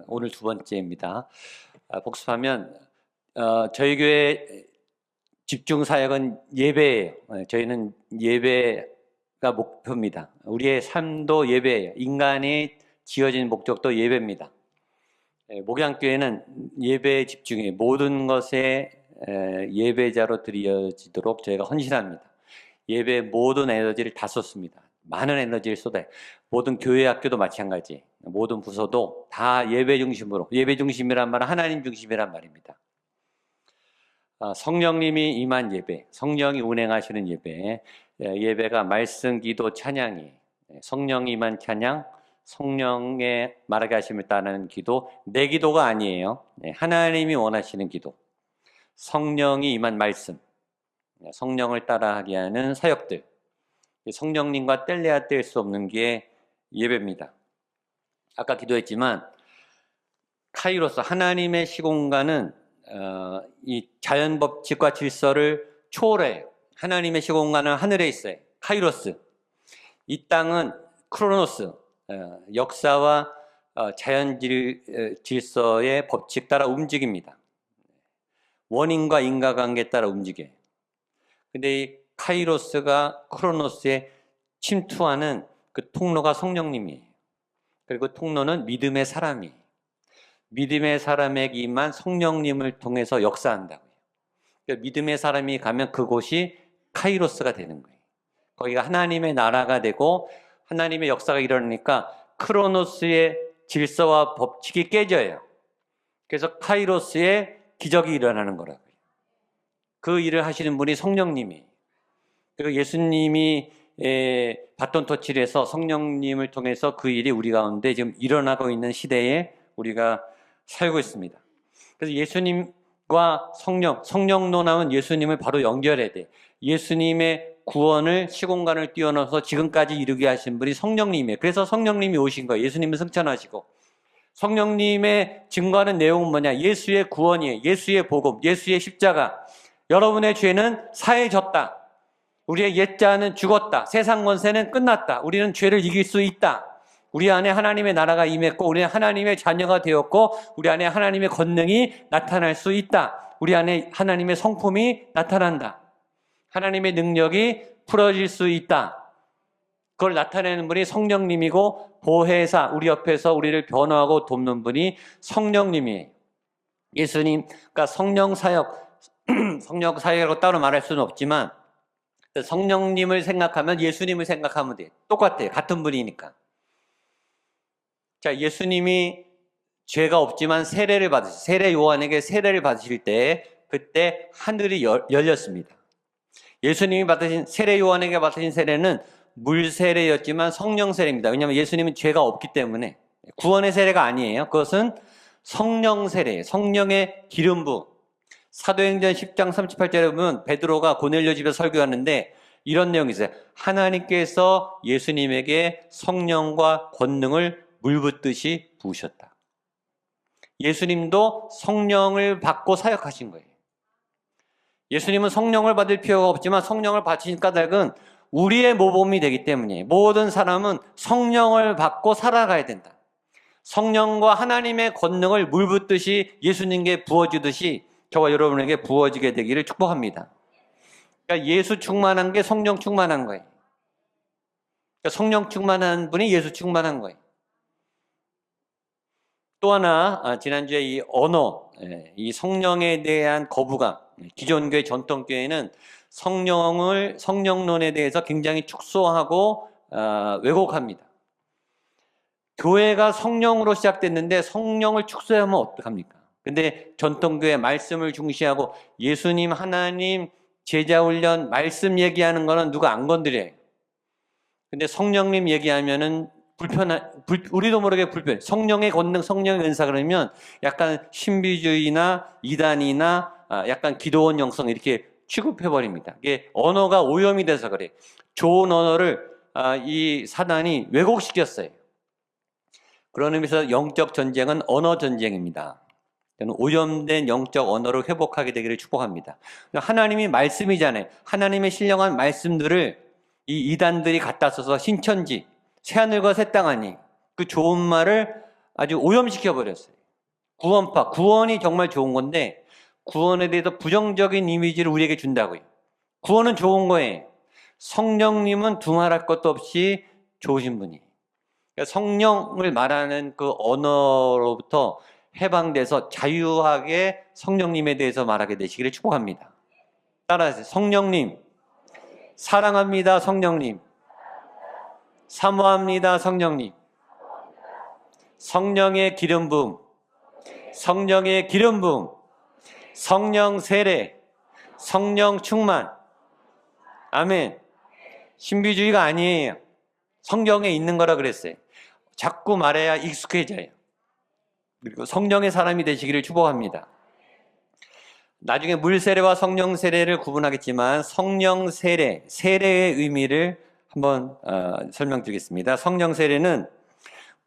오늘 두 번째입니다. 복습하면 저희 교회 집중 사역은 예배예요. 저희는 예배가 목표입니다. 우리의 삶도 예배예요. 인간이 지어진 목적도 예배입니다. 목양교회는 예배에 집중해 모든 것에 예배자로 드려지도록 저희가 헌신합니다. 예배의 모든 에너지를 다 쏟습니다. 많은 에너지를 쏟아요. 모든 교회 학교도 마찬가지. 모든 부서도 다 예배 중심으로, 예배 중심이란 말은 하나님 중심이란 말입니다. 성령님이 임한 예배, 성령이 운행하시는 예배, 예배가 말씀, 기도, 찬양이, 성령이 임한 찬양, 성령의 말하게 하심을 따르는 기도, 내 기도가 아니에요. 하나님이 원하시는 기도, 성령이 임한 말씀, 성령을 따라하게 하는 사역들, 성령님과 뗄래야 뗄 수 없는 게 예배입니다. 아까 기도했지만 카이로스, 하나님의 시공간은 이 자연 법칙과 질서를 초월해요. 하나님의 시공간은 하늘에 있어요. 카이로스. 이 땅은 크로노스, 역사와 자연 질서의 법칙 따라 움직입니다. 원인과 인과관계에 따라 움직여요. 근데 이 카이로스가 크로노스에 침투하는 그 통로가 성령님이에요. 그리고 통로는 믿음의 사람이에요. 믿음의 사람에게만 성령님을 통해서 역사한다고요. 그러니까 믿음의 사람이 가면 그곳이 카이로스가 되는 거예요. 거기가 하나님의 나라가 되고 하나님의 역사가 일어나니까 크로노스의 질서와 법칙이 깨져요. 그래서 카이로스의 기적이 일어나는 거라고요. 그 일을 하시는 분이 성령님이에요. 그리고 예수님이 바톤 터치를 해서 성령님을 통해서 그 일이 우리 가운데 지금 일어나고 있는 시대에 우리가 살고 있습니다. 그래서 예수님과 성령론하면 예수님을 바로 연결해야 돼. 예수님의 구원을 시공간을 뛰어넘어서 지금까지 이루게 하신 분이 성령님이에요. 그래서 성령님이 오신 거예요. 예수님은 승천하시고. 성령님의 증거하는 내용은 뭐냐? 예수의 구원이에요. 예수의 복음, 예수의 십자가. 여러분의 죄는 사해졌다. 우리의 옛자는 죽었다. 세상 권세는 끝났다. 우리는 죄를 이길 수 있다. 우리 안에 하나님의 나라가 임했고 우리는 하나님의 자녀가 되었고 우리 안에 하나님의 권능이 나타날 수 있다. 우리 안에 하나님의 성품이 나타난다. 하나님의 능력이 풀어질 수 있다. 그걸 나타내는 분이 성령님이고 보혜사, 우리 옆에서 우리를 변호하고 돕는 분이 성령님이에요. 예수님, 그러니까 성령 사역이라고 따로 말할 수는 없지만 성령님을 생각하면 예수님을 생각하면 돼요. 똑같아요. 같은 분이니까. 자, 예수님이 죄가 없지만 세례 요한에게 세례를 받으실 때 그때 하늘이 열렸습니다. 예수님이 받으신 세례 요한에게 받으신 세례는 물 세례였지만 성령 세례입니다. 왜냐하면 예수님은 죄가 없기 때문에 구원의 세례가 아니에요. 그것은 성령 세례예요. 성령의 기름 부음. 사도행전 10장 38절에 보면 베드로가 고넬료 집에 설교하는데 이런 내용이 있어요. 하나님께서 예수님에게 성령과 권능을 물 붓듯이 부으셨다. 예수님도 성령을 받고 사역하신 거예요. 예수님은 성령을 받을 필요가 없지만 성령을 받으신 까닭은 우리의 모범이 되기 때문이에요. 모든 사람은 성령을 받고 살아가야 된다. 성령과 하나님의 권능을 물 붓듯이 예수님께 부어주듯이 저와 여러분에게 부어지게 되기를 축복합니다. 그러니까 예수 충만한 게 성령 충만한 거예요. 그러니까 성령 충만한 분이 예수 충만한 거예요. 또 하나, 지난주에 이 언어, 이 성령에 대한 거부감, 기존 교회, 전통 교회는 성령론에 대해서 굉장히 축소하고 왜곡합니다. 교회가 성령으로 시작됐는데 성령을 축소하면 어떡합니까? 근데 전통교회 말씀을 중시하고 예수님, 하나님, 제자훈련, 말씀 얘기하는 거는 누가 안 건드려요. 근데 성령님 얘기하면은 우리도 모르게 불편. 성령의 권능, 성령의 은사 그러면 약간 신비주의나 이단이나 약간 기도원 영성 이렇게 취급해버립니다. 이게 언어가 오염이 돼서 그래. 좋은 언어를 이 사단이 왜곡시켰어요. 그런 의미에서 영적 전쟁은 언어 전쟁입니다. 저는 오염된 영적 언어를 회복하게 되기를 축복합니다. 하나님이 말씀이잖아요. 하나님의 신령한 말씀들을 이 이단들이 갖다 써서 신천지, 새하늘과 새 땅 아니 그 좋은 말을 아주 오염시켜 버렸어요. 구원파, 구원이 정말 좋은 건데 구원에 대해서 부정적인 이미지를 우리에게 준다고요. 구원은 좋은 거예요. 성령님은 두말할 것도 없이 좋으신 분이에요. 그러니까 성령을 말하는 그 언어로부터 해방돼서 자유하게 성령님에 대해서 말하게 되시기를 축복합니다. 따라하세요. 성령님, 사랑합니다. 성령님, 사모합니다. 성령님, 성령의 기름 부음, 성령의 기름 부음, 성령 세례, 성령 충만. 아멘. 신비주의가 아니에요. 성경에 있는 거라 그랬어요. 자꾸 말해야 익숙해져요. 그리고 성령의 사람이 되시기를 축복합니다. 나중에 물 세례와 성령 세례를 구분하겠지만 성령 세례, 세례의 의미를 한번 설명드리겠습니다. 성령 세례는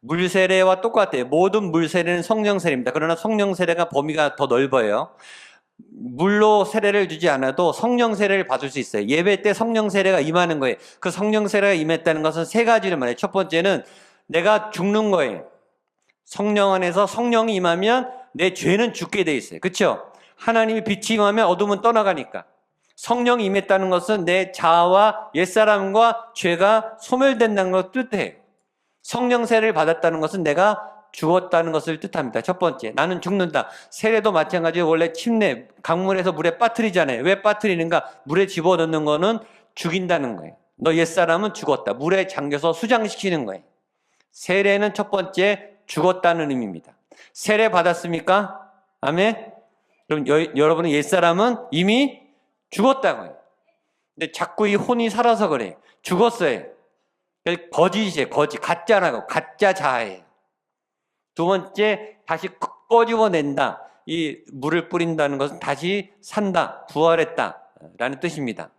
물 세례와 똑같아요. 모든 물 세례는 성령 세례입니다. 그러나 성령 세례가 범위가 더 넓어요. 물로 세례를 주지 않아도 성령 세례를 받을 수 있어요. 예배 때 성령 세례가 임하는 거예요. 그 성령 세례가 임했다는 것은 세 가지를 말해요. 첫 번째는 내가 죽는 거예요. 성령 안에서 성령이 임하면 내 죄는 죽게 돼 있어요. 그렇죠? 하나님이 빛이 임하면 어둠은 떠나가니까. 성령이 임했다는 것은 내 자아와 옛사람과 죄가 소멸된다는 것을 뜻해요. 성령 세례를 받았다는 것은 내가 죽었다는 것을 뜻합니다. 첫 번째, 나는 죽는다. 세례도 마찬가지로 원래 침례, 강물에서 물에 빠뜨리잖아요. 왜 빠뜨리는가? 물에 집어넣는 거는 죽인다는 거예요. 너 옛사람은 죽었다. 물에 잠겨서 수장시키는 거예요. 세례는 첫 번째, 죽었다는 의미입니다. 세례 받았습니까? 아멘? 그럼 여러분의 옛사람은 이미 죽었다고요. 근데 자꾸 이 혼이 살아서 그래요. 죽었어요. 거짓이에요. 거짓. 가짜라고. 가짜 자아예요. 두 번째, 다시 꺼집어낸다. 이 물을 뿌린다는 것은 다시 산다. 부활했다. 라는 뜻입니다.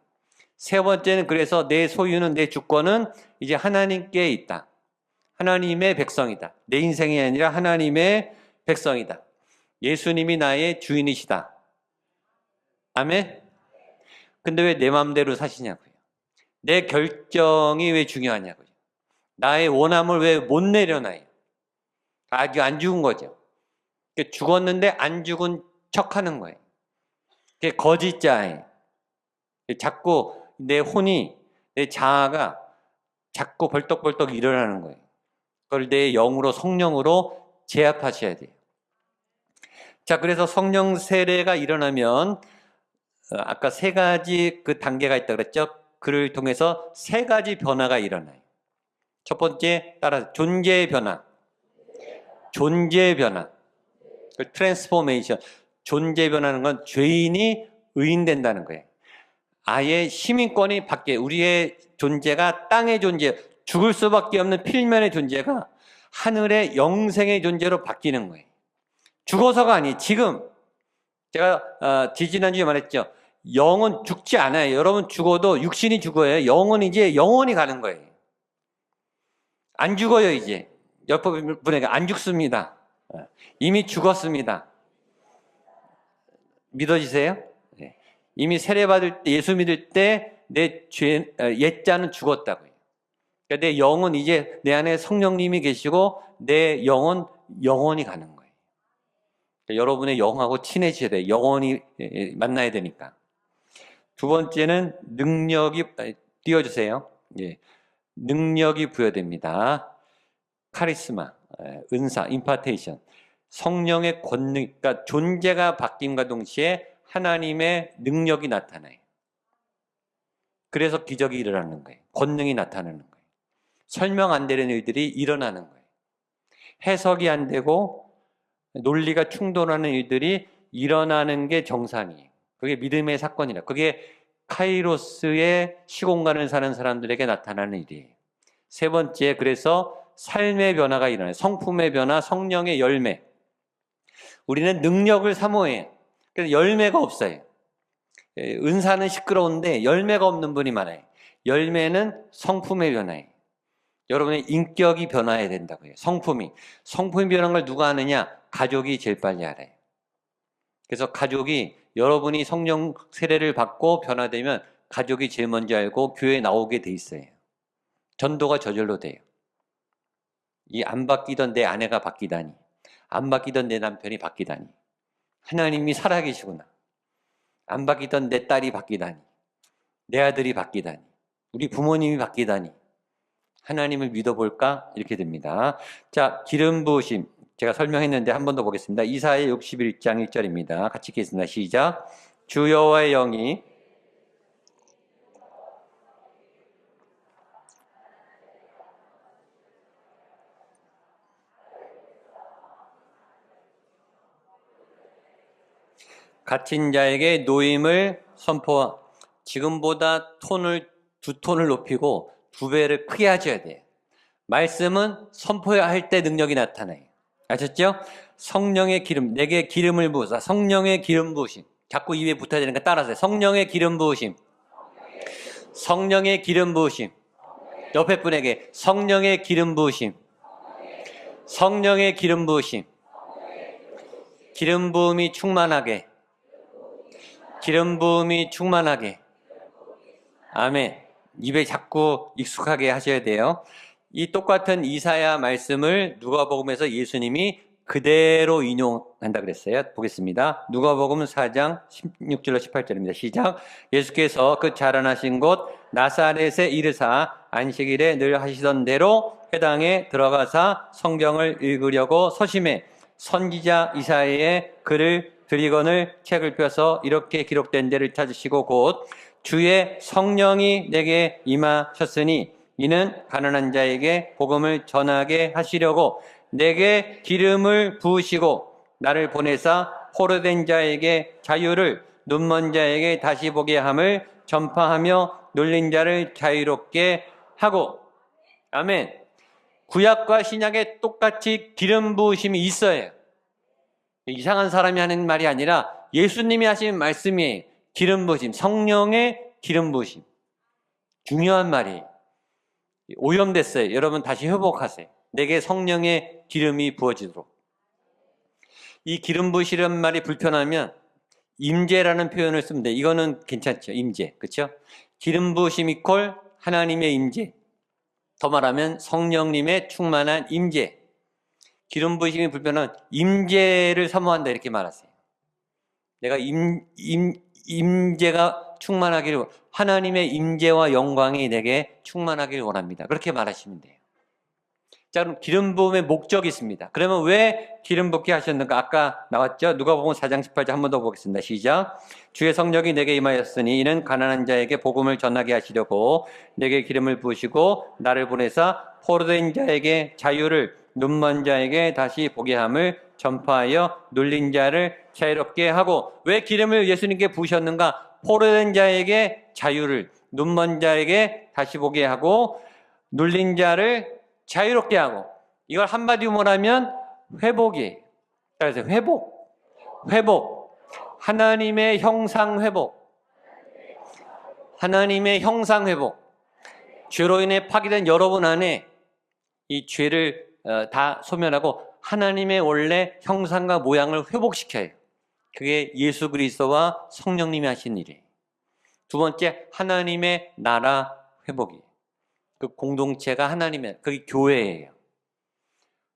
세 번째는 그래서 내 소유는, 내 주권은 이제 하나님께 있다. 하나님의 백성이다. 내 인생이 아니라 하나님의 백성이다. 예수님이 나의 주인이시다. 아멘? 근데 왜 내 마음대로 사시냐고요. 내 결정이 왜 중요하냐고요. 나의 원함을 왜 못 내려놔요. 아직 안 죽은 거죠. 죽었는데 안 죽은 척하는 거예요. 그게 거짓자예요. 자꾸 내 혼이, 내 자아가 자꾸 벌떡벌떡 일어나는 거예요. 그걸 내 영으로, 성령으로 제압하셔야 돼요. 자, 그래서 성령 세례가 일어나면 아까 세 가지 그 단계가 있다고 그랬죠. 그를 통해서 세 가지 변화가 일어나요. 첫 번째, 따라 존재의 변화. 존재의 변화. 트랜스포메이션. 존재의 변화는 건 죄인이 의인된다는 거예요. 아예 시민권이 바뀌어요. 우리의 존재가 땅의 존재, 죽을 수밖에 없는 필면의 존재가 하늘의 영생의 존재로 바뀌는 거예요. 죽어서가 아니에요. 지금 제가 지지난주에 말했죠. 영은 죽지 않아요. 여러분 죽어도 육신이 죽어요. 영은 이제 영원히 가는 거예요. 안 죽어요. 이제 옆에 분에게 안 죽습니다. 이미 죽었습니다. 믿어지세요? 이미 세례받을 때, 예수 믿을 때 내 옛자는 죽었다고요. 그러니까 내 영은 이제 내 안에 성령님이 계시고 내 영은 영원히 가는 거예요. 그러니까 여러분의 영하고 친해져야 돼요. 영원히 만나야 되니까. 두 번째는 능력이, 띄워주세요. 예. 능력이 부여됩니다. 카리스마, 은사, 임파테이션. 성령의 권능, 그러니까 존재가 바뀜과 동시에 하나님의 능력이 나타나요. 그래서 기적이 일어나는 거예요. 권능이 나타나는 거예요. 설명 안 되는 일들이 일어나는 거예요. 해석이 안 되고 논리가 충돌하는 일들이 일어나는 게 정상이에요. 그게 믿음의 사건이라. 그게 카이로스의 시공간을 사는 사람들에게 나타나는 일이에요. 세 번째, 그래서 삶의 변화가 일어나요. 성품의 변화, 성령의 열매. 우리는 능력을 사모해요. 그래서 열매가 없어요. 은사는 시끄러운데 열매가 없는 분이 많아요. 열매는 성품의 변화예요. 여러분의 인격이 변화해야 된다고요. 성품이 변한 걸 누가 아느냐? 가족이 제일 빨리 알아요. 그래서 가족이, 여러분이 성령 세례를 받고 변화되면 가족이 제일 먼저 알고 교회에 나오게 돼 있어요. 전도가 저절로 돼요. 이 안 바뀌던 내 아내가 바뀌다니, 안 바뀌던 내 남편이 바뀌다니, 하나님이 살아계시구나. 안 바뀌던 내 딸이 바뀌다니, 내 아들이 바뀌다니, 우리 부모님이 바뀌다니, 하나님을 믿어볼까? 이렇게 됩니다. 자, 기름 부으심. 제가 설명했는데 한 번 더 보겠습니다. 이사야 61장 1절입니다. 같이 읽겠습니다. 시작. 주 여호와의 영이 갇힌 자에게 노임을 선포하. 지금보다 두 톤을 높이고 두 배를 크게 하셔야 돼요. 말씀은 선포해야 할 때 능력이 나타나요. 아셨죠? 성령의 기름, 내게 기름을 부으사. 성령의 기름 부으심. 자꾸 입에 붙어야 되니까 따라하세요. 성령의 기름 부으심. 성령의 기름 부으심. 옆에 분에게 성령의 기름 부으심. 성령의 기름 부으심. 기름 부음이 충만하게. 기름 부음이 충만하게. 아멘. 입에 자꾸 익숙하게 하셔야 돼요. 이 똑같은 이사야 말씀을 누가복음에서 예수님이 그대로 인용한다 그랬어요. 보겠습니다. 누가복음 4장 16절로 18절입니다. 시작. 예수께서 그 자라나신 곳 나사렛에 이르사 안식일에 늘 하시던 대로 회당에 들어가사 성경을 읽으려고 서심해 선지자 이사야의 글을 드리거늘 책을 펴서 이렇게 기록된 데를 찾으시고 곧 주의 성령이 내게 임하셨으니 이는 가난한 자에게 복음을 전하게 하시려고 내게 기름을 부으시고 나를 보내사 포로된 자에게 자유를 눈먼 자에게 다시 보게 함을 전파하며 눌린 자를 자유롭게 하고. 아멘. 구약과 신약에 똑같이 기름 부으심이 있어요. 이상한 사람이 하는 말이 아니라 예수님이 하신 말씀이에요. 기름 부으심, 성령의 기름 부으심. 중요한 말이에요. 오염됐어요. 여러분 다시 회복하세요. 내게 성령의 기름이 부어지도록. 이 기름 부으시는 말이 불편하면 임재라는 표현을 쓰면 돼요. 이거는 괜찮죠. 임재. 그렇죠? 기름 부으심 이퀄 하나님의 임재. 더 말하면 성령님의 충만한 임재. 기름 부으심이 불편한 임재를 사모한다 이렇게 말하세요. 내가 임재가 충만하기를, 하나님의 임재와 영광이 내게 충만하기를 원합니다. 그렇게 말하시면 돼요. 자, 그럼 기름 부음의 목적이 있습니다. 그러면 왜 기름 붓게 하셨는가? 아까 나왔죠? 누가복음 4장 18절 한 번 더 보겠습니다. 시작. 주의 성령이 내게 임하였으니 이는 가난한 자에게 복음을 전하게 하시려고 내게 기름을 부으시고 나를 보내사 포로된 자에게 자유를, 눈먼 자에게 다시 보게 함을 전파하여 눌린 자를 자유롭게 하고. 왜 기름을 예수님께 부으셨는가? 포로된 자에게 자유를, 눈먼 자에게 다시 보게 하고 눌린 자를 자유롭게 하고. 이걸 한마디로 말하면 회복이에요. 그래서 회복. 하나님의 형상 회복. 하나님의 형상 회복. 죄로 인해 파괴된 여러분 안에 이 죄를 다 소멸하고 하나님의 원래 형상과 모양을 회복시켜요. 그게 예수 그리스도와 성령님이 하신 일이에요. 두 번째, 하나님의 나라 회복이에요. 그 공동체가 하나님의, 그게 교회예요.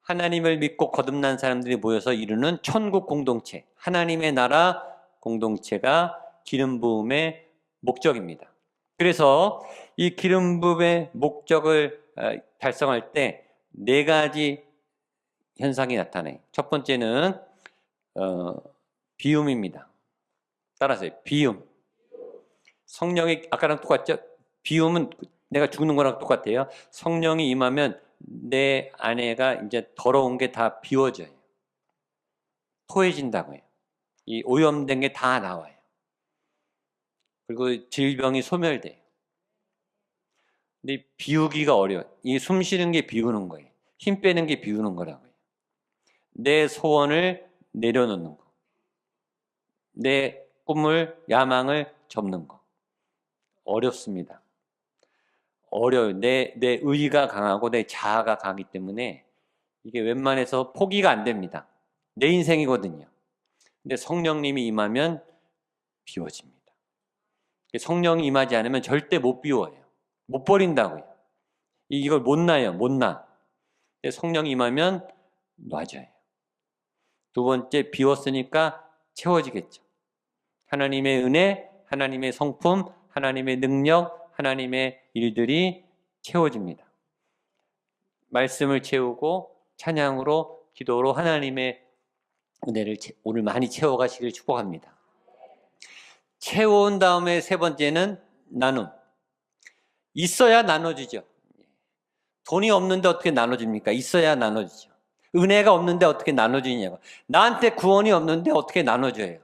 하나님을 믿고 거듭난 사람들이 모여서 이루는 천국 공동체, 하나님의 나라 공동체가 기름 부음의 목적입니다. 그래서 이 기름 부음의 목적을 달성할 때 네 가지 현상이 나타나요. 첫 번째는 비움입니다. 따라서요. 비움. 성령이 아까랑 똑같죠? 비움은 내가 죽는 거랑 똑같아요. 성령이 임하면 내 안에가 이제 더러운 게 다 비워져요. 토해진다고요. 이 오염된 게 다 나와요. 그리고 질병이 소멸돼요. 근데 비우기가 어려워요. 이 숨 쉬는 게 비우는 거예요. 힘 빼는 게 비우는 거라고요. 내 소원을 내려놓는 거. 내 꿈을, 야망을 접는 거. 어렵습니다. 어려워요. 내 의의가 강하고 내 자아가 강하기 때문에 이게 웬만해서 포기가 안 됩니다. 내 인생이거든요. 근데 성령님이 임하면 비워집니다. 성령이 임하지 않으면 절대 못 비워요. 못 버린다고요. 이걸 못 놔요. 못 놔. 성령이 임하면 놔져요. 두 번째, 비웠으니까 채워지겠죠. 하나님의 은혜, 하나님의 성품, 하나님의 능력, 하나님의 일들이 채워집니다. 말씀을 채우고 찬양으로, 기도로 하나님의 은혜를 오늘 많이 채워가시길 축복합니다. 채워온 다음에 세 번째는 나눔. 있어야 나눠지죠. 돈이 없는데 어떻게 나눠집니까? 있어야 나눠지죠. 은혜가 없는데 어떻게 나눠지냐고. 나한테 구원이 없는데 어떻게 나눠줘요?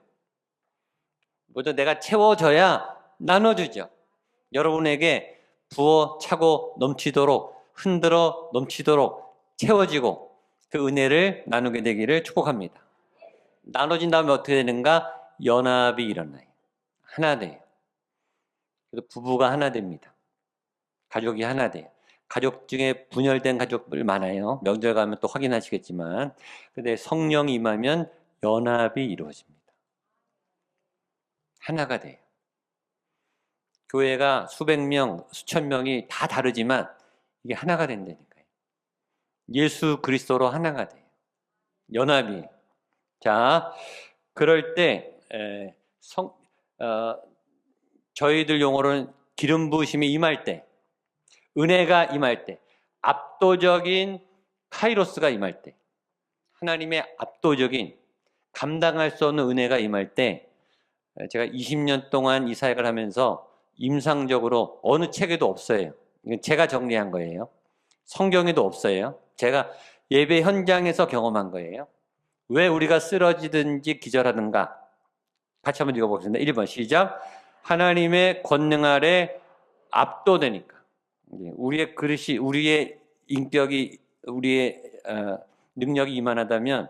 먼저 내가 채워져야 나눠주죠. 여러분에게 부어 차고 넘치도록, 흔들어 넘치도록 채워지고 그 은혜를 나누게 되기를 축복합니다. 나눠진 다음에 어떻게 되는가? 연합이 일어나요. 하나 돼요. 그래서 부부가 하나 됩니다. 가족이 하나 돼요. 가족 중에 분열된 가족들 많아요. 명절 가면 또 확인하시겠지만, 근데 성령이 임하면 연합이 이루어집니다. 하나가 돼요. 교회가 수백 명, 수천 명이 다 다르지만 이게 하나가 된다니까요. 예수 그리스도로 하나가 돼요. 연합이. 자, 그럴 때 저희들 용어로는 기름 부으심이 임할 때, 은혜가 임할 때, 압도적인 카이로스가 임할 때, 하나님의 압도적인 감당할 수 없는 은혜가 임할 때, 제가 20년 동안 이 사역을 하면서 임상적으로 어느 책에도 없어요. 이건 제가 정리한 거예요. 성경에도 없어요. 제가 예배 현장에서 경험한 거예요. 왜 우리가 쓰러지든지 기절하는가? 같이 한번 읽어보겠습니다. 1번 시작. 하나님의 권능 아래 압도되니까. 우리의 그릇이, 우리의 인격이, 우리의 능력이 이만하다면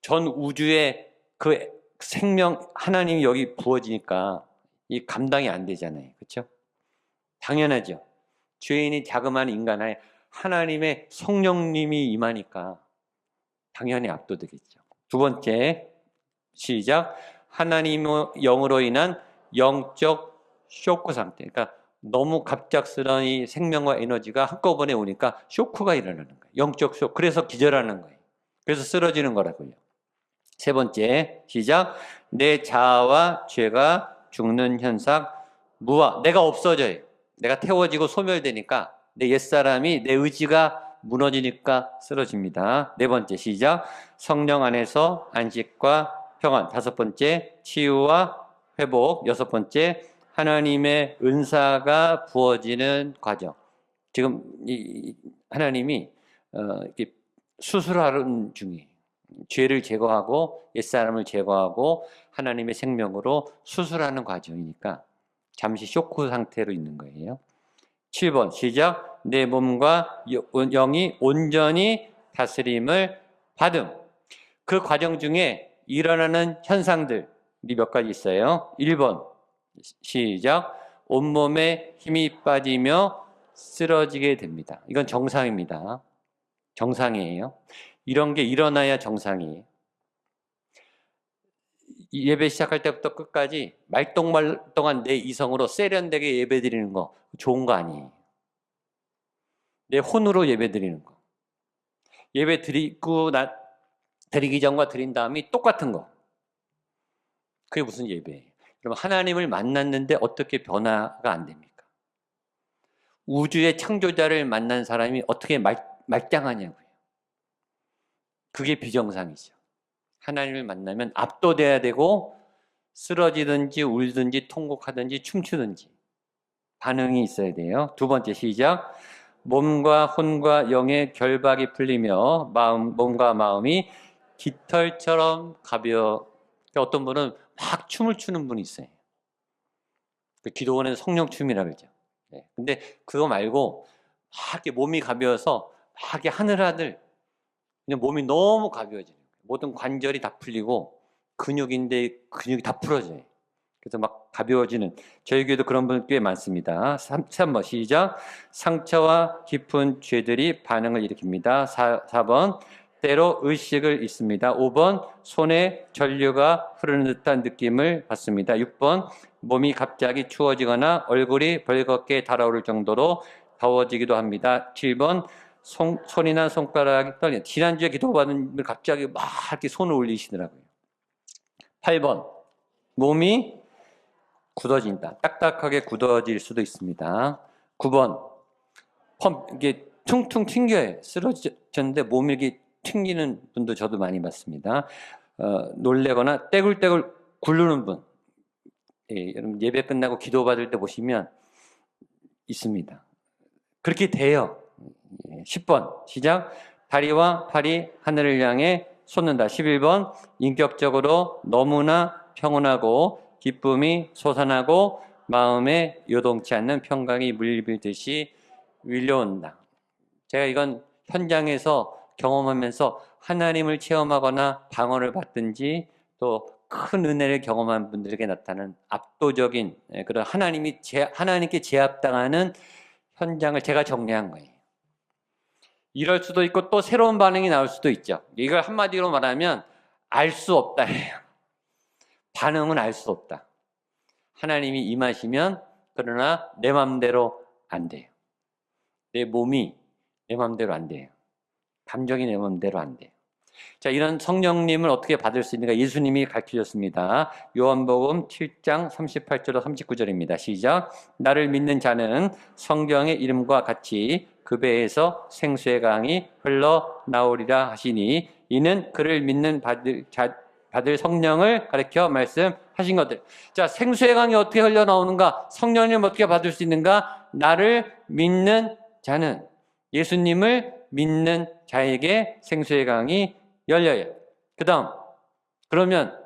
전 우주의 그 생명, 하나님이 여기 부어지니까 이 감당이 안 되잖아요. 그렇죠? 당연하죠. 죄인이 자그마한 인간 안에 하나님의 성령님이 임하니까 당연히 압도되겠죠. 두 번째 시작. 하나님의 영으로 인한 영적 쇼크 상태. 그러니까 너무 갑작스러운 이 생명과 에너지가 한꺼번에 오니까 쇼크가 일어나는 거예요. 영적 쇼크. 그래서 기절하는 거예요. 그래서 쓰러지는 거라고요. 세 번째 시작. 내 자아와 죄가 죽는 현상 무아. 내가 없어져요. 내가 태워지고 소멸되니까 내 옛사람이, 내 의지가 무너지니까 쓰러집니다. 네 번째 시작. 성령 안에서 안식과 평안. 다섯 번째 치유와 회복. 여섯 번째 하나님의 은사가 부어지는 과정. 지금 하나님이 이렇게 수술하는 중이에요. 죄를 제거하고 옛사람을 제거하고 하나님의 생명으로 수술하는 과정이니까 잠시 쇼크 상태로 있는 거예요. 7번 시작. 내 몸과 영이 온전히 다스림을 받음. 그 과정 중에 일어나는 현상들이 몇 가지 있어요. 1번 시작. 온몸에 힘이 빠지며 쓰러지게 됩니다. 이건 정상입니다. 정상이에요. 이런 게 일어나야 정상이에요. 예배 시작할 때부터 끝까지 말똥말똥한 내 이성으로 세련되게 예배 드리는 거 좋은 거 아니에요. 내 혼으로 예배 드리는 거. 예배 드리기 전과 드린 다음이 똑같은 거. 그게 무슨 예배예요? 여러분, 하나님을 만났는데 어떻게 변화가 안 됩니까? 우주의 창조자를 만난 사람이 어떻게 말짱하냐고요. 그게 비정상이죠. 하나님을 만나면 압도돼야 되고 쓰러지든지 울든지 통곡하든지 춤추든지 반응이 있어야 돼요. 두 번째 시작. 몸과 혼과 영의 결박이 풀리며 몸과 마음이 깃털처럼 가벼워. 어떤 분은 막 춤을 추는 분이 있어요. 기도원에는 성령춤이라 그러죠. 근데 그거 말고 막 이렇게 몸이 가벼워서 막 이렇게 하늘하늘 그냥 몸이 너무 가벼워지는 거예요. 모든 관절이 다 풀리고 근육인데 근육이 다 풀어져요. 그래서 막 가벼워지는, 저희 교회도 그런 분 꽤 많습니다. 3번 시작. 상처와 깊은 죄들이 반응을 일으킵니다. 4번 때로 의식을 잊습니다. 5번 손에 전류가 흐르는 듯한 느낌을 받습니다. 6번 몸이 갑자기 추워지거나 얼굴이 벌겋게 달아오를 정도로 더워지기도 합니다. 7번 손이나 손가락이 떨려. 지난주에 기도받은 분 갑자기 막 이렇게 손을 올리시더라고요. 8번, 몸이 굳어진다. 딱딱하게 굳어질 수도 있습니다. 9번, 이게 퉁퉁 튕겨요. 쓰러졌는데 몸이 이렇게 튕기는 분도 저도 많이 봤습니다. 놀래거나 떼굴떼굴 굴르는 분. 예, 여러분 예배 끝나고 기도받을 때 보시면 있습니다. 그렇게 돼요. 10번 시작. 다리와 팔이 하늘을 향해 솟는다. 11번 인격적으로 너무나 평온하고 기쁨이 솟아나고 마음에 요동치 않는 평강이 물밀듯이 밀려온다. 제가 이건 현장에서 경험하면서 하나님을 체험하거나 방언을 받든지 또 큰 은혜를 경험한 분들에게 나타나는 압도적인 그런 하나님께 제압당하는 현장을 제가 정리한 거예요. 이럴 수도 있고 또 새로운 반응이 나올 수도 있죠. 이걸 한마디로 말하면 알 수 없다예요. 반응은 알 수 없다. 하나님이 임하시면 그러나 내 마음대로 안 돼요. 내 몸이 내 마음대로 안 돼요. 감정이 내 마음대로 안 돼요. 자, 이런 성령님을 어떻게 받을 수 있는가 예수님이 가르쳐줬습니다. 요한복음 7장 38절로 39절입니다. 시작. 나를 믿는 자는 성경의 이름과 같이 그 배에서 생수의 강이 흘러나오리라 하시니 이는 그를 믿는 받을 성령을 가르쳐 말씀하신 것들. 자, 생수의 강이 어떻게 흘러나오는가? 성령님 어떻게 받을 수 있는가? 나를 믿는 자는, 예수님을 믿는 자에게 생수의 강이 열려요. 그 다음, 그러면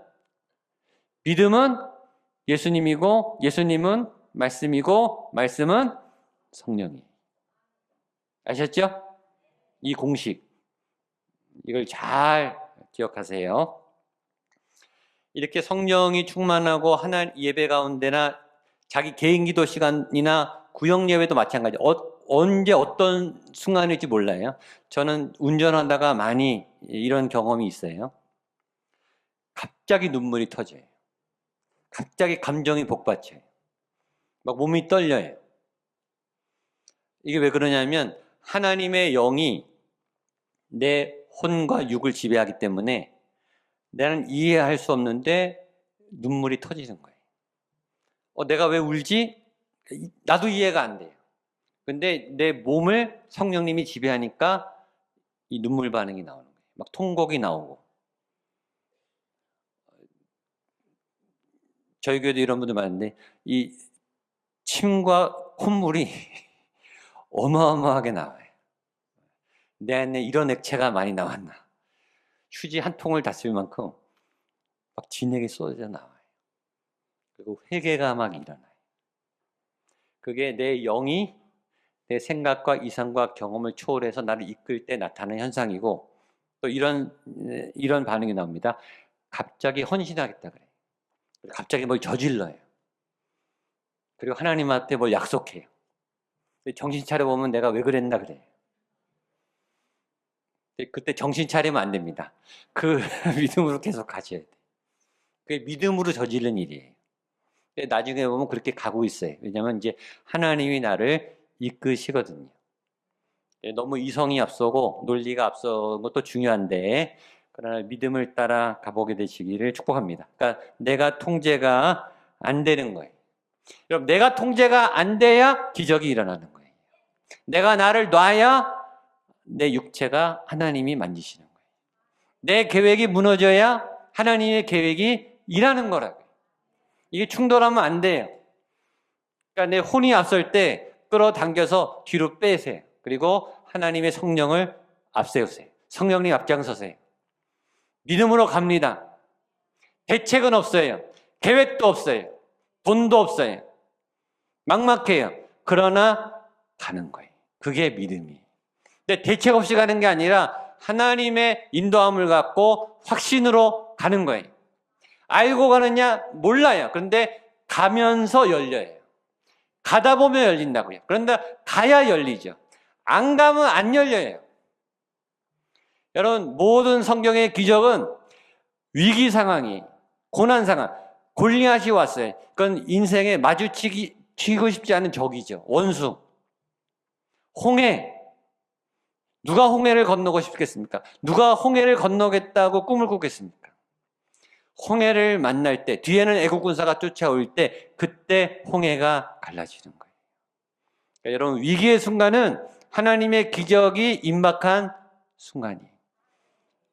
믿음은 예수님이고 예수님은 말씀이고 말씀은 성령이에요. 아셨죠? 이 공식, 이걸 잘 기억하세요. 이렇게 성령이 충만하고 하나님 예배 가운데나 자기 개인 기도 시간이나 구역 예배도 마찬가지. 언제 어떤 순간일지 몰라요. 저는 운전하다가 많이 이런 경험이 있어요. 갑자기 눈물이 터져요. 갑자기 감정이 복받쳐요. 막 몸이 떨려요. 이게 왜 그러냐면 하나님의 영이 내 혼과 육을 지배하기 때문에 나는 이해할 수 없는데 눈물이 터지는 거예요. 내가 왜 울지? 나도 이해가 안 돼요. 근데 내 몸을 성령님이 지배하니까 이 눈물 반응이 나오는 거예요. 막 통곡이 나오고. 저희 교회도 이런 분들 많은데 이 침과 콧물이 어마어마하게 나와요. 내 안에 이런 액체가 많이 나왔나. 휴지 한 통을 다 쓸 만큼 막 진액이 쏟아져 나와요. 그리고 회개가 막 일어나요. 그게 내 영이 내 생각과 이상과 경험을 초월해서 나를 이끌 때 나타나는 현상이고, 또 이런 반응이 나옵니다. 갑자기 헌신하겠다 그래요. 갑자기 뭘 저질러요. 그리고 하나님한테 뭘 약속해요. 정신 차려보면 내가 왜 그랬나 그래요. 그때 정신 차리면 안 됩니다. 그 믿음으로 계속 가셔야 돼요. 그게 믿음으로 저지른 일이에요. 나중에 보면 그렇게 가고 있어요. 왜냐하면 이제 하나님이 나를 이끄시거든요. 너무 이성이 앞서고 논리가 앞서는 것도 중요한데, 그러나 믿음을 따라 가보게 되시기를 축복합니다. 그러니까 내가 통제가 안 되는 거예요. 여러분, 내가 통제가 안 돼야 기적이 일어나는 거예요. 내가 나를 놔야 내 육체가 하나님이 만지시는 거예요. 내 계획이 무너져야 하나님의 계획이 일하는 거라고요. 이게 충돌하면 안 돼요. 그러니까 내 혼이 앞설 때 끌어당겨서 뒤로 빼세요. 그리고 하나님의 성령을 앞세우세요. 성령님 앞장서세요. 믿음으로 갑니다. 대책은 없어요. 계획도 없어요. 돈도 없어요. 막막해요. 그러나 가는 거예요. 그게 믿음이에요. 근데 대책 없이 가는 게 아니라 하나님의 인도함을 갖고 확신으로 가는 거예요. 알고 가느냐? 몰라요. 그런데 가면서 열려요. 가다 보면 열린다고요. 그런데 가야 열리죠. 안 가면 안 열려요. 여러분, 모든 성경의 기적은 위기 상황이, 고난 상황, 골리앗이 왔어요. 그건 인생에 마주치고 싶지 않은 적이죠. 원수, 홍해, 누가 홍해를 건너고 싶겠습니까? 누가 홍해를 건너겠다고 꿈을 꾸겠습니까? 홍해를 만날 때, 뒤에는 애국 군사가 쫓아올 때, 그때 홍해가 갈라지는 거예요. 그러니까 여러분, 위기의 순간은 하나님의 기적이 임박한 순간이에요.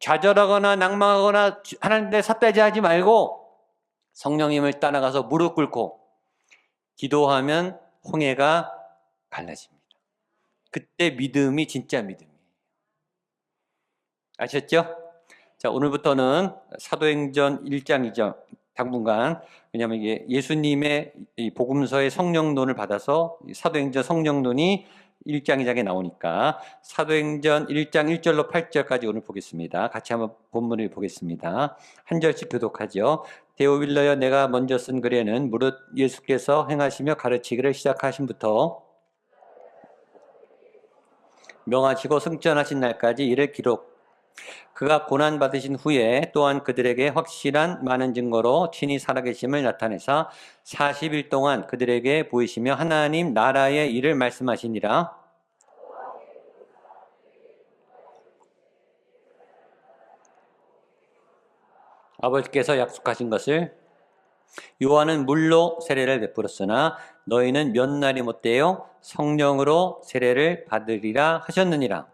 좌절하거나 낭망하거나 하나님께 삿대질하지 말고 성령님을 따라가서 무릎 꿇고 기도하면 홍해가 갈라집니다. 그때 믿음이 진짜 믿음이에요. 아셨죠? 자, 오늘부터는 사도행전 1장이죠. 당분간. 왜냐하면 이게 예수님의 이 복음서의 성령론을 받아서 사도행전 성령론이 1장, 2장에 나오니까 사도행전 1장 1절로 8절까지 오늘 보겠습니다. 같이 한번 본문을 보겠습니다. 한 절씩 교독하죠. 데오빌러여, 내가 먼저 쓴 글에는 무릇 예수께서 행하시며 가르치기를 시작하심부터 명하시고 승천하신 날까지 이를 기록. 그가 고난받으신 후에 또한 그들에게 확실한 많은 증거로 친히 살아계심을 나타내사 40일 동안 그들에게 보이시며 하나님 나라의 일을 말씀하시니라. 아버지께서 약속하신 것을 요한은 물로 세례를 베풀었으나 너희는 몇 날이 못되어 성령으로 세례를 받으리라 하셨느니라.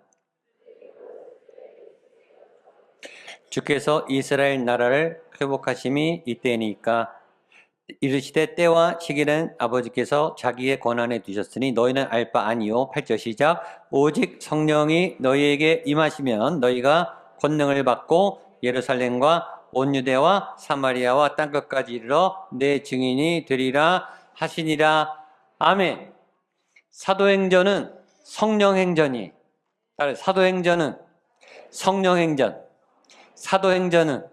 주께서 이스라엘 나라를 회복하심이 이때니까 이르시되 때와 시기는 아버지께서 자기의 권한에 두셨으니 너희는 알 바 아니요. 8절 시작. 오직 성령이 너희에게 임하시면 너희가 권능을 받고 예루살렘과 온 유대와 사마리아와 땅끝까지 이르러 내 증인이 되리라 하시니라. 아멘. 사도행전은 성령행전이. 사도행전은 성령행전. 사도행전은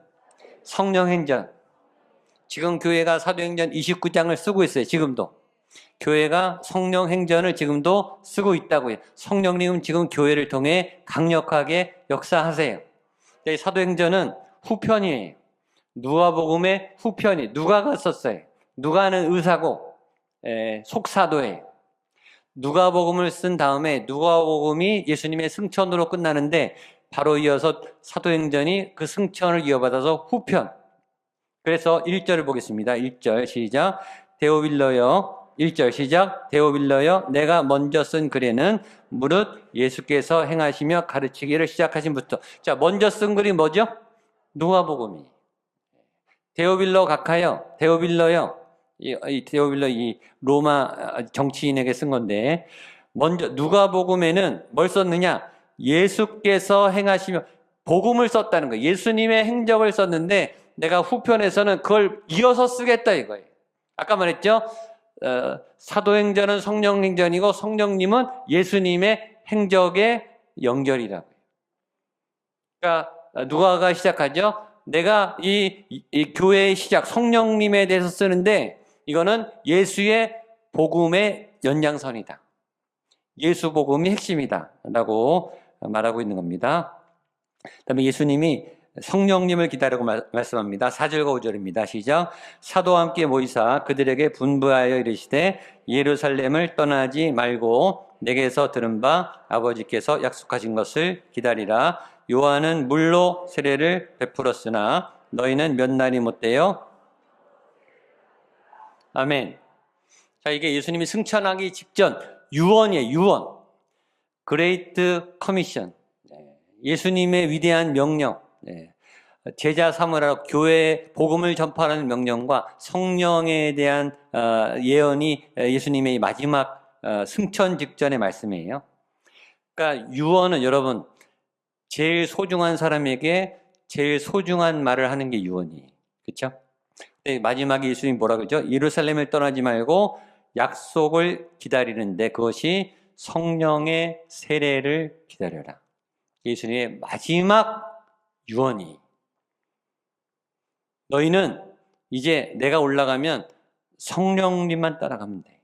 성령행전. 지금 교회가 사도행전 29장을 쓰고 있어요. 지금도. 교회가 성령행전을 지금도 쓰고 있다고요. 성령님은 지금 교회를 통해 강력하게 역사하세요. 사도행전은 후편이에요. 누가복음의 후편이. 누가가 썼어요. 누가는 의사고 속사도예요. 누가복음을 쓴 다음에 누가복음이 예수님의 승천으로 끝나는데 바로 이어서 사도행전이 그 승천을 이어받아서 후편. 그래서 1절을 보겠습니다. 1절 시작. 데오빌러여, 1절 시작. 데오빌러여, 내가 먼저 쓴 글에는 무릇 예수께서 행하시며 가르치기를 시작하신부터. 자, 먼저 쓴 글이 뭐죠? 누가복음이. 데오빌러 각하여, 데오빌러여. 이 데오빌러 이 로마 정치인에게 쓴 건데 먼저 누가복음에는 뭘 썼느냐? 예수께서 행하시며 복음을 썼다는 거예요. 예수님의 행적을 썼는데 내가 후편에서는 그걸 이어서 쓰겠다 이거예요. 아까 말했죠? 사도행전은 성령행전이고 성령님은 예수님의 행적의 연결이라고요. 그러니까 누가가 시작하죠? 내가 이 교회의 시작, 성령님에 대해서 쓰는데 이거는 예수의 복음의 연장선이다. 예수 복음이 핵심이다 라고 말하고 있는 겁니다. 그다음에 예수님이 성령님을 기다리고 말씀합니다. 4절과 5절입니다. 시작. 사도와 함께 모이사 그들에게 분부하여 이르시되 예루살렘을 떠나지 말고 내게서 들은 바 아버지께서 약속하신 것을 기다리라. 요한은 물로 세례를 베풀었으나 너희는 몇 날이 못되어. 아멘. 자, 이게 예수님이 승천하기 직전 유언이에요. 유언. 그레이트 커미션. 예수님의 위대한 명령. 제자 삼으라 교회에 복음을 전파하는 명령과 성령에 대한 예언이 예수님의 마지막 승천 직전의 말씀이에요. 그러니까 유언은 여러분 제일 소중한 사람에게 제일 소중한 말을 하는 게 유언이에요. 그렇죠? 마지막에 예수님이 뭐라 그러죠? 예루살렘을 떠나지 말고 약속을 기다리는데 그것이 성령의 세례를 기다려라. 예수님의 마지막 유언이. 너희는 이제 내가 올라가면 성령님만 따라가면 돼.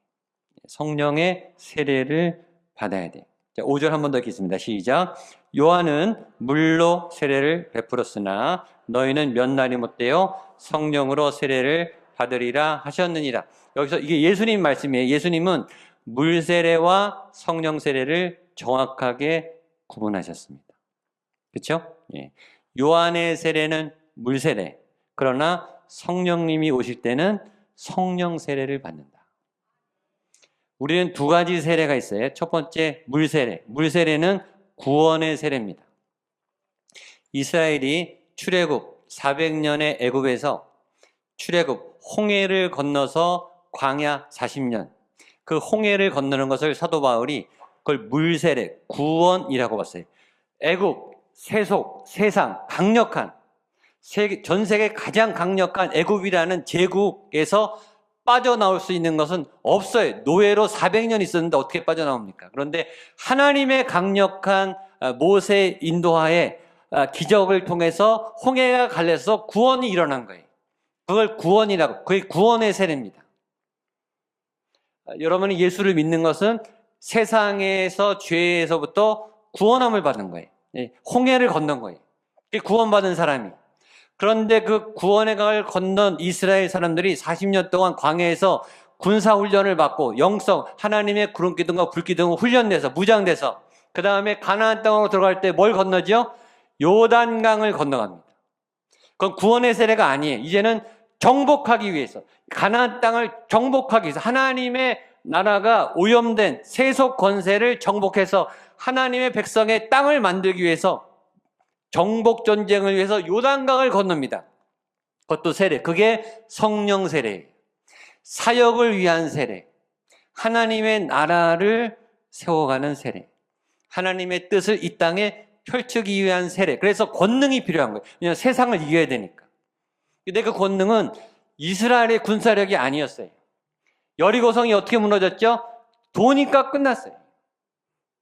성령의 세례를 받아야 돼. 자, 5절 한 번 더 읽겠습니다. 시작. 요한은 물로 세례를 베풀었으나 너희는 몇 날이 못되어 성령으로 세례를 받으리라 하셨느니라. 여기서 이게 예수님 말씀이에요. 예수님은 물 세례와 성령 세례를 정확하게 구분하셨습니다. 그렇죠? 예. 요한의 세례는 물 세례. 그러나 성령님이 오실 때는 성령 세례를 받는다. 우리는 두 가지 세례가 있어요. 첫 번째 물 세례. 물 세례는 구원의 세례입니다. 이스라엘이 출애굽 400년의 애굽에서 출애굽 홍해를 건너서 광야 40년, 그 홍해를 건너는 것을 사도 바울이 그걸 물 세례, 구원이라고 봤어요. 애굽, 세속, 세상 강력한 전 세계 가장 강력한 애굽이라는 제국에서 빠져나올 수 있는 것은 없어요. 노예로 400년 있었는데 어떻게 빠져나옵니까? 그런데 하나님의 강력한 모세 인도하에 기적을 통해서 홍해가 갈려서 구원이 일어난 거예요. 그걸 구원이라고, 그게 구원의 세례입니다. 여러분이 예수를 믿는 것은 세상에서 죄에서부터 구원함을 받은 거예요. 홍해를 건넌 거예요. 그게 구원받은 사람이. 그런데 그 구원의 강을 건넌 이스라엘 사람들이 40년 동안 광야에서 군사훈련을 받고 영성, 하나님의 구름기둥과 불기둥을 훈련돼서 무장돼서 그 다음에 가나안 땅으로 들어갈 때 뭘 건너죠? 요단강을 건너갑니다. 그건 구원의 세례가 아니에요. 이제는 정복하기 위해서, 가나안 땅을 정복하기 위해서 하나님의 나라가 오염된 세속 권세를 정복해서 하나님의 백성의 땅을 만들기 위해서 정복 전쟁을 위해서 요단강을 건넙니다. 그것도 세례. 그게 성령 세례예요. 사역을 위한 세례. 하나님의 나라를 세워가는 세례. 하나님의 뜻을 이 땅에 펼치기 위한 세례. 그래서 권능이 필요한 거예요. 왜냐하면 세상을 이겨야 되니까. 근데 그 권능은 이스라엘의 군사력이 아니었어요. 여리고성이 어떻게 무너졌죠? 도니까 끝났어요.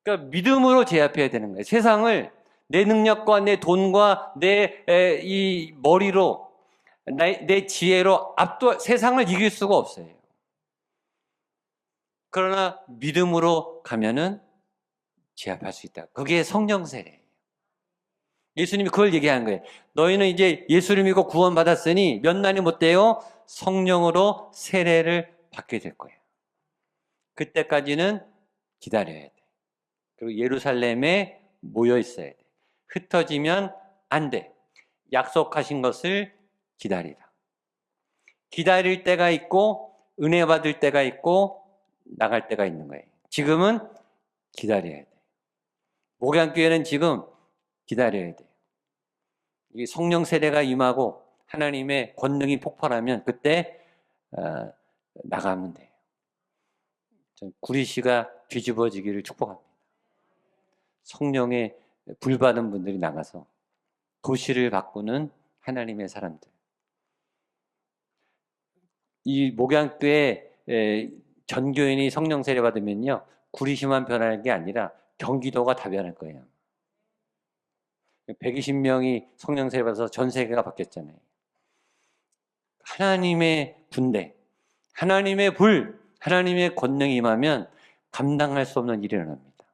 그러니까 믿음으로 제압해야 되는 거예요. 세상을 내 능력과 내 돈과 내 이 머리로 내 지혜로 세상을 이길 수가 없어요. 그러나 믿음으로 가면은 제압할 수 있다. 그게 성령 세례예요. 예수님이 그걸 얘기한 거예요. 너희는 이제 예수를 믿고 구원받았으니 몇 날이 못 돼요? 성령으로 세례를 받게 될 거예요. 그때까지는 기다려야 돼. 그리고 예루살렘에 모여 있어야 돼. 흩어지면 안 돼. 약속하신 것을 기다리라. 기다릴 때가 있고 은혜 받을 때가 있고 나갈 때가 있는 거예요. 지금은 기다려야 돼. 목양교회는 지금 기다려야 돼요. 이 성령 세례가 임하고 하나님의 권능이 폭발하면 그때 나가면 돼요. 구리시가 뒤집어지기를 축복합니다. 성령의 불받은 분들이 나가서 도시를 바꾸는 하나님의 사람들. 이 목양교회 전교인이 성령 세례 받으면요, 구리시만 변하는 게 아니라 경기도가 다 변할 거예요. 120명이 성령 세례 받아서 전 세계가 바뀌었잖아요. 하나님의 군대, 하나님의 불, 하나님의 권능이 임하면 감당할 수 없는 일이 일어납니다.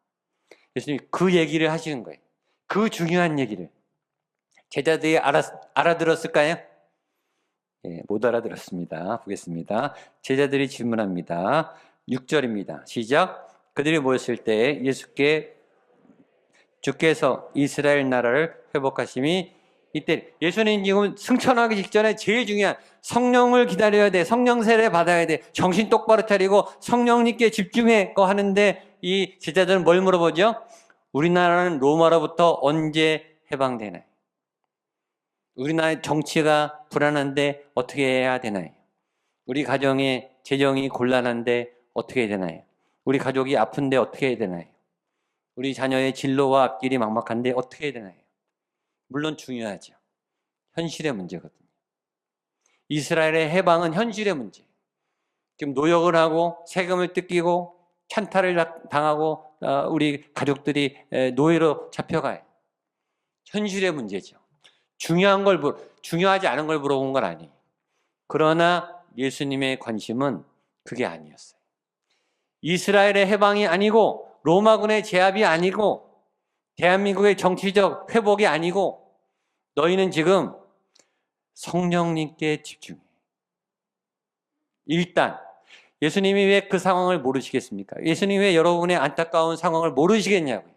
예수님이 그 얘기를 하시는 거예요. 그 중요한 얘기를. 제자들이 알아들었을까요? 예, 못 알아들었습니다. 보겠습니다. 제자들이 질문합니다. 6절입니다. 시작. 그들이 모였을 때 주께서 이스라엘 나라를 회복하심이 이때 예수님 지금 승천하기 직전에 제일 중요한 성령을 기다려야 돼. 성령 세례 받아야 돼. 정신 똑바로 차리고 성령님께 집중해 하는데 이 제자들은 뭘 물어보죠? 우리나라는 로마로부터 언제 해방되나요? 우리나라의 정치가 불안한데 어떻게 해야 되나요? 우리 가정의 재정이 곤란한데 어떻게 해야 되나요? 우리 가족이 아픈데 어떻게 해야 되나요? 우리 자녀의 진로와 앞길이 막막한데 어떻게 해야 되나요? 물론 중요하죠. 현실의 문제거든요. 이스라엘의 해방은 현실의 문제. 지금 노역을 하고 세금을 뜯기고 찬탈을 당하고 우리 가족들이 노예로 잡혀가요. 현실의 문제죠. 중요하지 않은 걸 물어본 건 아니에요. 그러나 예수님의 관심은 그게 아니었어요. 이스라엘의 해방이 아니고 로마군의 제압이 아니고 대한민국의 정치적 회복이 아니고 너희는 지금 성령님께 집중해. 일단 예수님이 왜 그 상황을 모르시겠습니까? 예수님이 왜 여러분의 안타까운 상황을 모르시겠냐고요.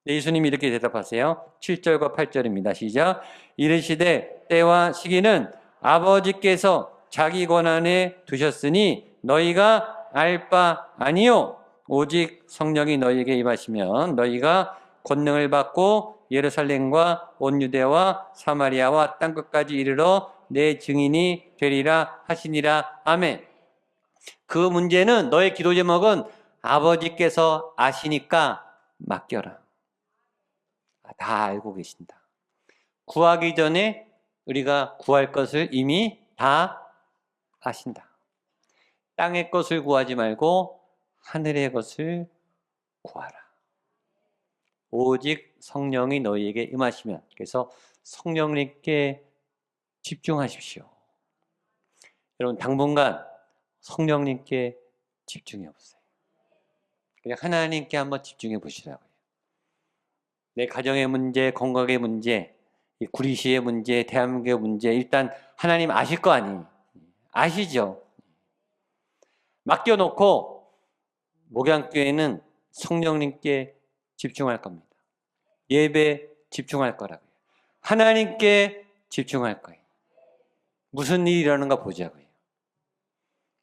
예수님이 이렇게 대답하세요. 7절과 8절입니다. 시작. 이르시되 때와 시기는 아버지께서 자기 권한에 두셨으니 너희가 알 바 아니요 오직 성령이 너희에게 임하시면 너희가 권능을 받고 예루살렘과 온 유대와 사마리아와 땅끝까지 이르러 내 증인이 되리라 하시니라. 아멘. 그 문제는 너의 기도 제목은 아버지께서 아시니까 맡겨라. 다 알고 계신다. 구하기 전에 우리가 구할 것을 이미 다 아신다. 땅의 것을 구하지 말고 하늘의 것을 구하라. 오직 성령이 너희에게 임하시면. 그래서 성령님께 집중하십시오. 여러분 당분간 성령님께 집중해 보세요. 그냥 하나님께 한번 집중해 보시라고요. 내 가정의 문제, 건강의 문제, 이 구리시의 문제, 대한민국의 문제, 일단 하나님 아실 거 아니에요. 아시죠? 맡겨놓고 목양교회는 성령님께 집중할 겁니다. 예배 집중할 거라고요. 하나님께 집중할 거예요. 무슨 일이 일어나는가 보자고요.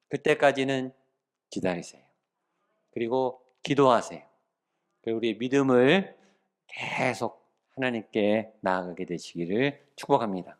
그때까지는 기다리세요. 그리고 기도하세요. 그리고 우리의 믿음을 계속 하나님께 나아가게 되시기를 축복합니다.